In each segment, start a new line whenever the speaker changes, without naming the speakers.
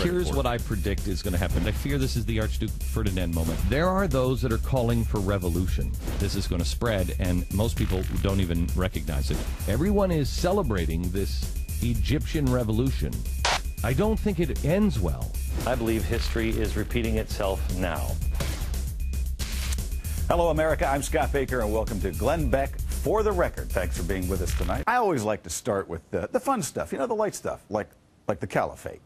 Here's what I predict is going to happen. I fear this is the Archduke Ferdinand moment. There are those that are calling for revolution. This is going to spread, and most people don't even recognize it. Everyone is celebrating this Egyptian revolution. I don't think it ends well.
I believe history is repeating itself now.
Hello, America. I'm Scott Baker, and welcome to Glenn Beck For the Record. Thanks for being with us tonight. I always like to start with the fun stuff, the light stuff, like the caliphate.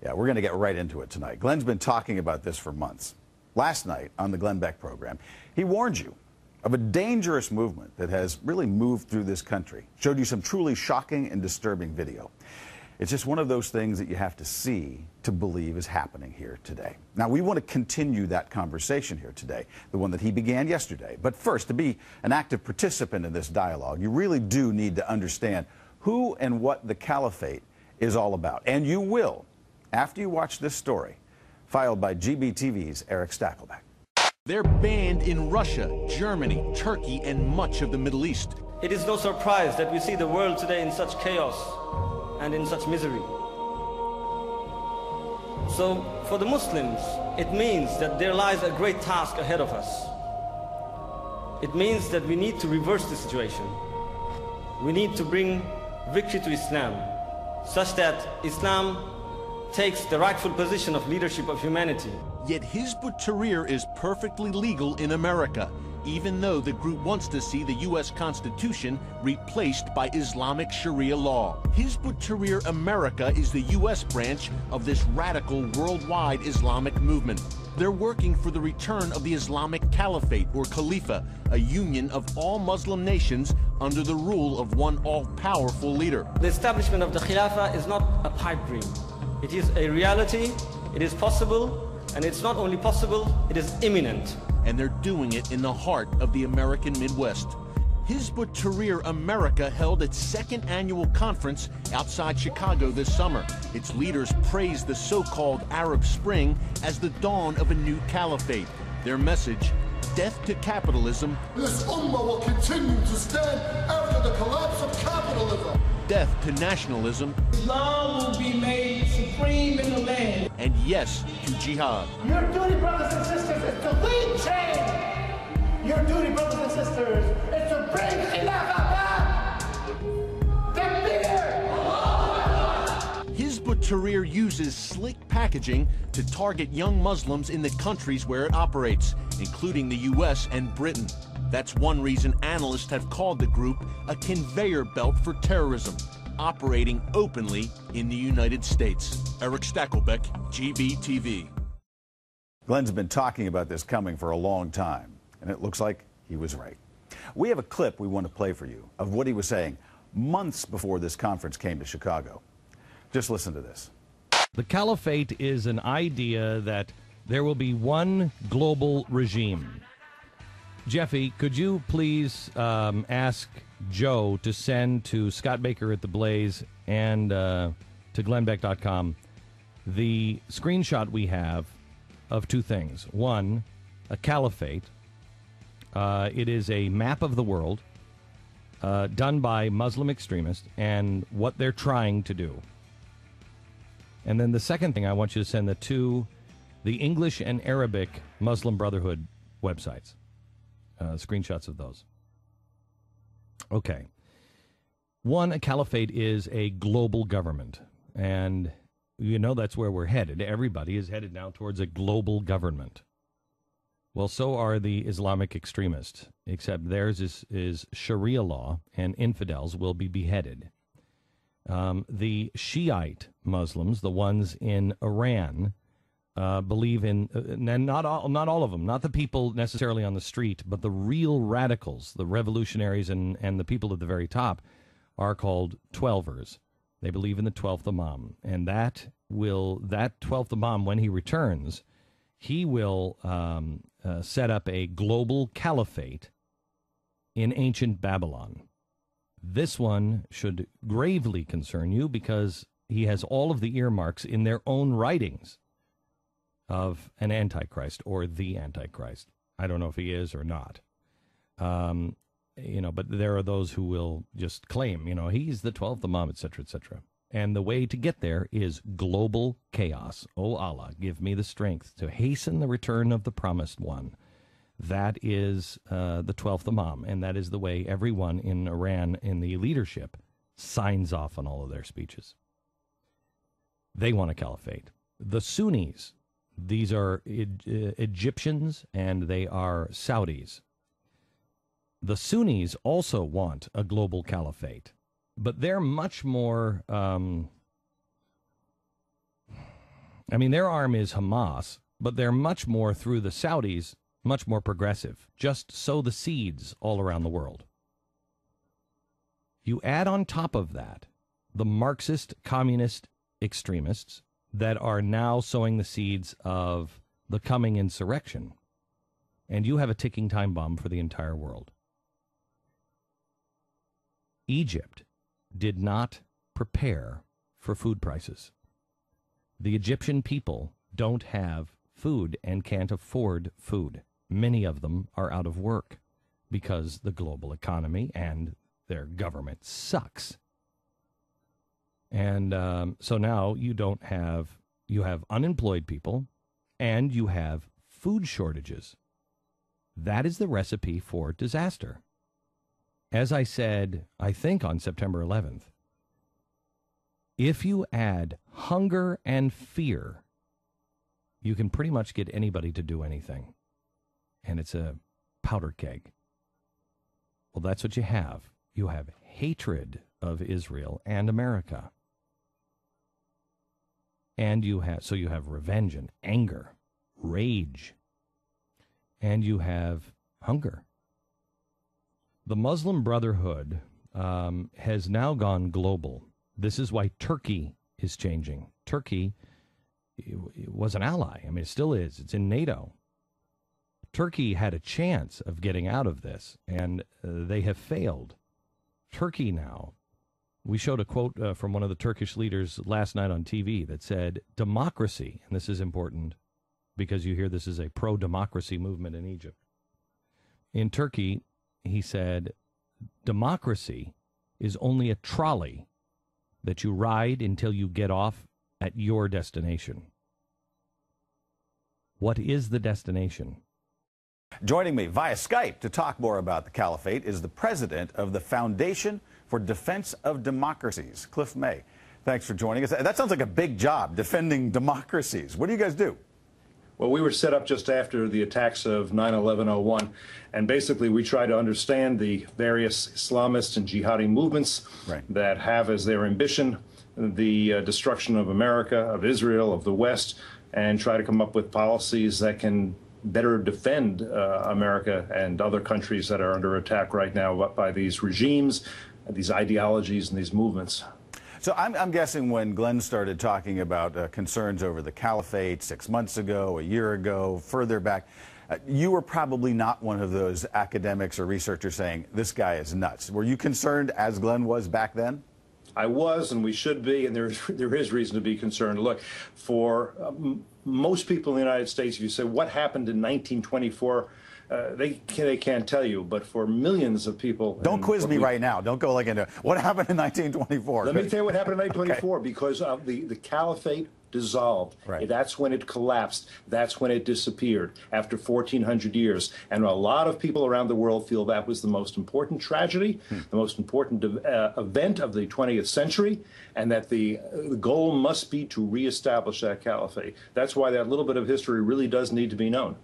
Yeah, we're going to get right into it tonight. Glenn's been talking about this for months. Last night on the Glenn Beck program, he warned you of a dangerous movement that has really moved through this country, showed you some truly shocking and disturbing video. It's just one of those things that you have to see to believe is happening here today. Now, we want to continue that conversation here today, the one that he began yesterday. But first, to be an active participant in this dialogue, you really do need to understand who and what the caliphate is all about. And you will, after you watch this story, filed by GBTV's Eric Stakelbeck.
They're banned in Russia, Germany, Turkey, and much of the Middle East.
It is no surprise that we see the world today in such chaos and in such misery. So, for the Muslims, it means that there lies a great task ahead of us. It means that we need to reverse the situation. We need to bring victory to Islam, such that Islam takes the rightful position of leadership of humanity.
Yet Hizb ut-Tahrir is perfectly legal in America, even though the group wants to see the U.S. Constitution replaced by Islamic Sharia law. Hizb ut-Tahrir America is the U.S. branch of this radical worldwide Islamic movement. They're working for the return of the Islamic caliphate, or Khalifa, a union of all Muslim nations under the rule of one all-powerful leader.
The establishment of the Khilafah is not a pipe dream. It is a reality, it is possible, and it's not only possible, it is imminent.
And they're doing it in the heart of the American Midwest. Hizb ut-Tahrir America held its second annual conference outside Chicago this summer. Its leaders praised the so-called Arab Spring as the dawn of a new caliphate. Their message, death to capitalism.
This ummah will continue to stand after the collapse of capitalism.
Death to nationalism.
Islam will be made supreme in the land.
And yes to jihad.
Your duty, brothers and sisters, is to lead change. Your duty, brothers and sisters, is to bring Khilafah back. Takbir!
Hizb ut-Tahrir uses slick packaging to target young Muslims in the countries where it operates, including the U.S. and Britain. That's one reason analysts have called the group a conveyor belt for terrorism, operating openly in the United States. Eric Stakelbeck, GBTV.
Glenn's been talking about this coming for a long time, and it looks like he was right. We have a clip we want to play for you of what he was saying months before this conference came to Chicago. Just listen to this.
The caliphate is an idea that there will be one global regime. Jeffy, could you please ask Joe to send to Scott Baker at The Blaze and to glennbeck.com the screenshot we have of two things. One, a caliphate. It is a map of the world done by Muslim extremists and what they're trying to do. And then the second thing, I want you to send to the English and Arabic Muslim Brotherhood websites. Screenshots of those. Okay. One, a caliphate is a global government. And you know that's where we're headed. Everybody is headed now towards a global government. Well, so are the Islamic extremists, except theirs is Sharia law, and infidels will be beheaded. The Shiite Muslims, the ones in Iran, believe in, and not all of them, not the people necessarily on the street, but the real radicals, the revolutionaries and the people at the very top, are called Twelvers. They believe in the 12th Imam, and that 12th Imam, when he returns, he will set up a global caliphate in ancient Babylon. This one should gravely concern you because he has all of the earmarks in their own writings of an Antichrist or the Antichrist. I don't know if he is or not. But there are those who will just claim, he's the 12th Imam, et cetera, et cetera. And the way to get there is global chaos. O Allah, give me the strength to hasten the return of the promised one. That is the 12th Imam, and that is the way everyone in Iran in the leadership signs off on all of their speeches. They want a caliphate. The Sunnis, these are Egyptians and they are Saudis. The Sunnis also want a global caliphate, but they're much more, their arm is Hamas, but they're much more, through the Saudis, much more progressive. Just sow the seeds all around the world. You add on top of that the Marxist, communist extremists that are now sowing the seeds of the coming insurrection, and you have a ticking time bomb for the entire world. Egypt did not prepare for food prices. The Egyptian people don't have food and can't afford food. Many of them are out of work because the global economy and their government sucks. And so now you have unemployed people and you have food shortages. That is the recipe for disaster. As I said, I think on September 11th, if you add hunger and fear, you can pretty much get anybody to do anything. And it's a powder keg. Well, that's what you have. You have hatred of Israel and America. And you have revenge and anger, rage, and you have hunger. The Muslim Brotherhood has now gone global. This is why Turkey is changing. Turkey was an ally. It still is. It's in NATO. Turkey had a chance of getting out of this, and they have failed. Turkey now, we showed a quote from one of the Turkish leaders last night on TV that said, democracy, and this is important because you hear this is a pro-democracy movement in Egypt. In Turkey, he said, democracy is only a trolley that you ride until you get off at your destination. What is the destination?
Joining me via Skype to talk more about the caliphate is the president of the Foundation for Defense of Democracies, Cliff May. Thanks for joining us. That sounds like a big job, defending democracies. What do you guys do?
Well, we were set up just after the attacks of 9/11/01, and basically we try to understand the various Islamist and jihadi movements that have as their ambition the destruction of America, of Israel, of the West, and try to come up with policies that can better defend America and other countries that are under attack right now by these regimes, these ideologies, and these movements.
So I'm guessing when Glenn started talking about concerns over the caliphate 6 months ago, a year ago, further back, you were probably not one of those academics or researchers saying, this guy is nuts. Were you concerned as Glenn was back then?
I was, and we should be, and there is reason to be concerned. Look, for most people in the United States, if you say, what happened in 1924, they can't tell you, but for millions of people...
Don't quiz me right now. Don't go like into what happened in 1924.
Let me tell you what happened in 1924, okay. Because of the caliphate dissolved.
Right.
That's when it collapsed. That's when it disappeared after 1,400 years. And a lot of people around the world feel that was the most important tragedy, the most important event of the 20th century, and that the goal must be to reestablish that caliphate. That's why that little bit of history really does need to be known.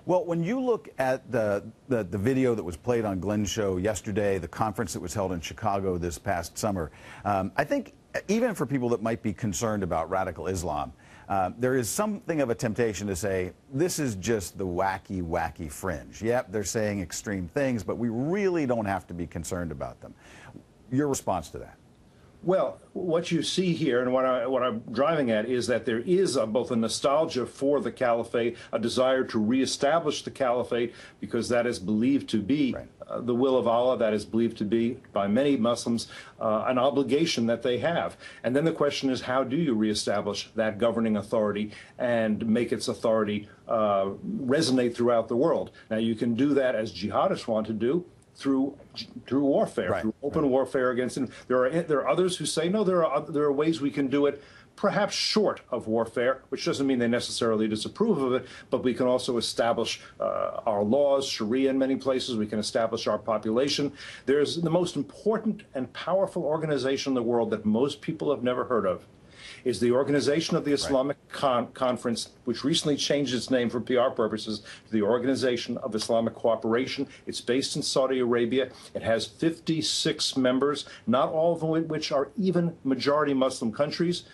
Well, when you look at the video that was played on Glenn's show yesterday, the conference that was held in Chicago this past summer, I think even for people that might be concerned about radical Islam, there is something of a temptation to say, this is just the wacky, wacky fringe. Yep, they're saying extreme things, but we really don't have to be concerned about them. Your response to that?
Well, what you see here, and what I'm driving at, is that there is both a nostalgia for the caliphate, a desire to reestablish the caliphate, because that is believed to be the will of Allah, that is believed to be, by many Muslims, an obligation that they have. And then the question is, how do you reestablish that governing authority and make its authority resonate throughout the world? Now, you can do that as jihadists want to do. through warfare, through open warfare against them. There are others who say, no, there are ways we can do it, perhaps short of warfare, which doesn't mean they necessarily disapprove of it, but we can also establish our laws, Sharia in many places. We can establish our population. There's the most important and powerful organization in the world that most people have never heard of, is the Organization of the Islamic Conference, which recently changed its name for PR purposes to the Organization of Islamic Cooperation. It's based in Saudi Arabia. It has 56 members, not all of which are even majority Muslim countries.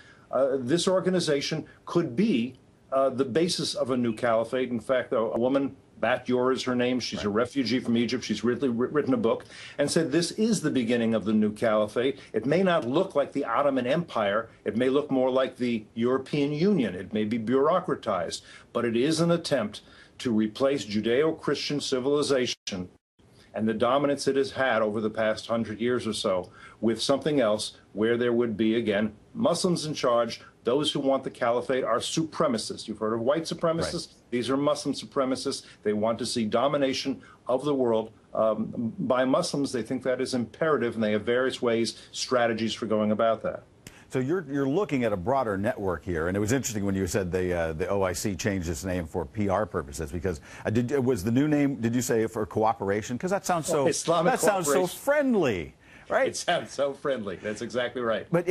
This organization could be the basis of a new caliphate. In fact, a woman, Bat Yor is her name. She's a refugee from Egypt. She's written a book and said this is the beginning of the new caliphate. It may not look like the Ottoman Empire. It may look more like the European Union. It may be bureaucratized, but it is an attempt to replace Judeo-Christian civilization and the dominance it has had over the past 100 years or so with something else where there would be, again, Muslims in charge. Those who want the caliphate are supremacists. You've heard of white supremacists. These are Muslim supremacists. They want to see domination of the world by Muslims. They think that is imperative, and they have various ways, strategies for going about that.
So you're looking at a broader network here, and it was interesting when you said the OIC changed its name for PR purposes, because was the new name, did you say, for cooperation? Because that sounds so sounds so friendly. Right?
It sounds so friendly. That's exactly right.
But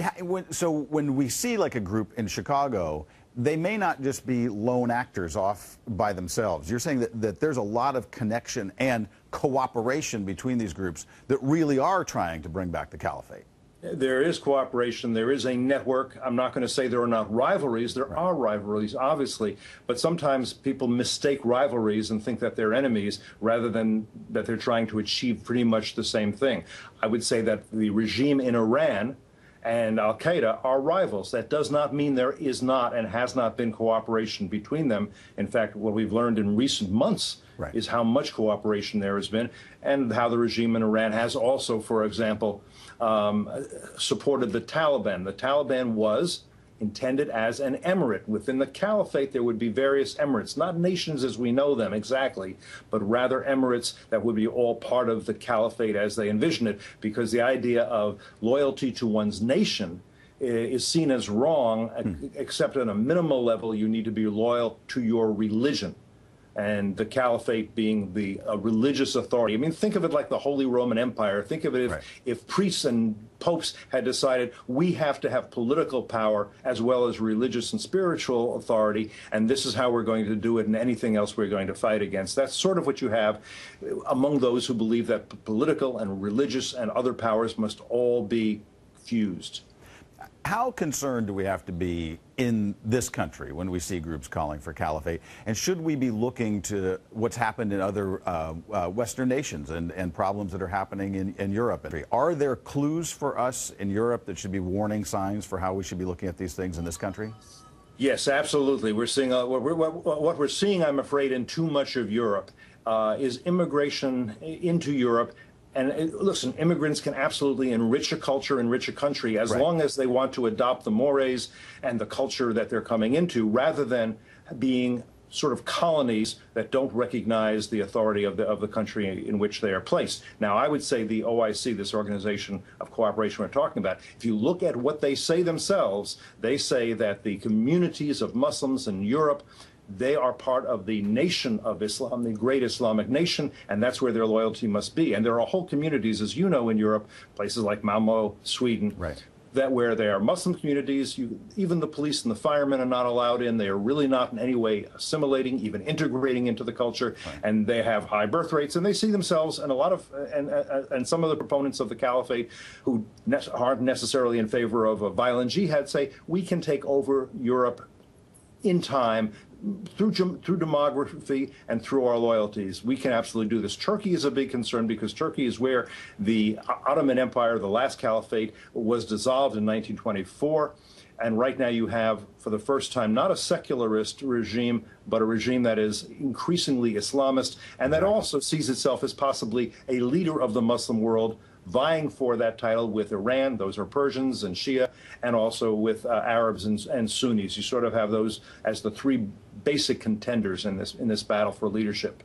so when we see like a group in Chicago, they may not just be lone actors off by themselves. You're saying that there's a lot of connection and cooperation between these groups that really are trying to bring back the caliphate.
There is cooperation. There is a network. I'm not going to say there are not rivalries. There are rivalries, obviously. But sometimes people mistake rivalries and think that they're enemies rather than that they're trying to achieve pretty much the same thing. I would say that the regime in Iran and al-Qaeda are rivals. That does not mean there is not and has not been cooperation between them. In fact, what we've learned in recent months is how much cooperation there has been, and how the regime in Iran has also, for example, supported the Taliban. The Taliban was intended as an emirate. Within the caliphate, there would be various emirates, not nations as we know them exactly, but rather emirates that would be all part of the caliphate as they envision it, because the idea of loyalty to one's nation is seen as wrong, except at a minimal level, you need to be loyal to your religion. And the caliphate being the religious authority. I mean, think of it like the Holy Roman Empire. Think of it if priests and popes had decided we have to have political power as well as religious and spiritual authority, and this is how we're going to do it, and anything else we're going to fight against. That's sort of what you have among those who believe that political and religious and other powers must all be fused.
How concerned do we have to be in this country when we see groups calling for caliphate? And should we be looking to what's happened in other Western nations and problems that are happening in Europe? Are there clues for us in Europe that should be warning signs for how we should be looking at these things in this country?
Yes, absolutely. We're seeing what we're seeing, I'm afraid, in too much of Europe is immigration into Europe. And listen, immigrants can absolutely enrich a culture, enrich a country, as long as they want to adopt the mores and the culture that they're coming into, rather than being sort of colonies that don't recognize the authority of the country in which they are placed. Now, I would say the OIC, this organization of cooperation we're talking about, if you look at what they say themselves, they say that the communities of Muslims in Europe, they are part of the nation of Islam, the great Islamic nation, and that's where their loyalty must be. And there are whole communities, as you know, in Europe, places like Malmö, Sweden, that where there are Muslim communities, even the police and the firemen are not allowed in. They are really not in any way assimilating, even integrating into the culture, and they have high birth rates, and they see themselves, and a lot of, and some of the proponents of the caliphate who aren't necessarily in favor of a violent jihad say, we can take over Europe in time, through demography and through our loyalties. We can absolutely do this. Turkey is a big concern because Turkey is where the Ottoman Empire, the last caliphate, was dissolved in 1924. And right now you have, for the first time, not a secularist regime, but a regime that is increasingly Islamist, and that also sees itself as possibly a leader of the Muslim world, vying for that title with Iran. Those are Persians and Shia, and also with Arabs and Sunnis. You sort of have those as the three basic contenders in this battle for leadership.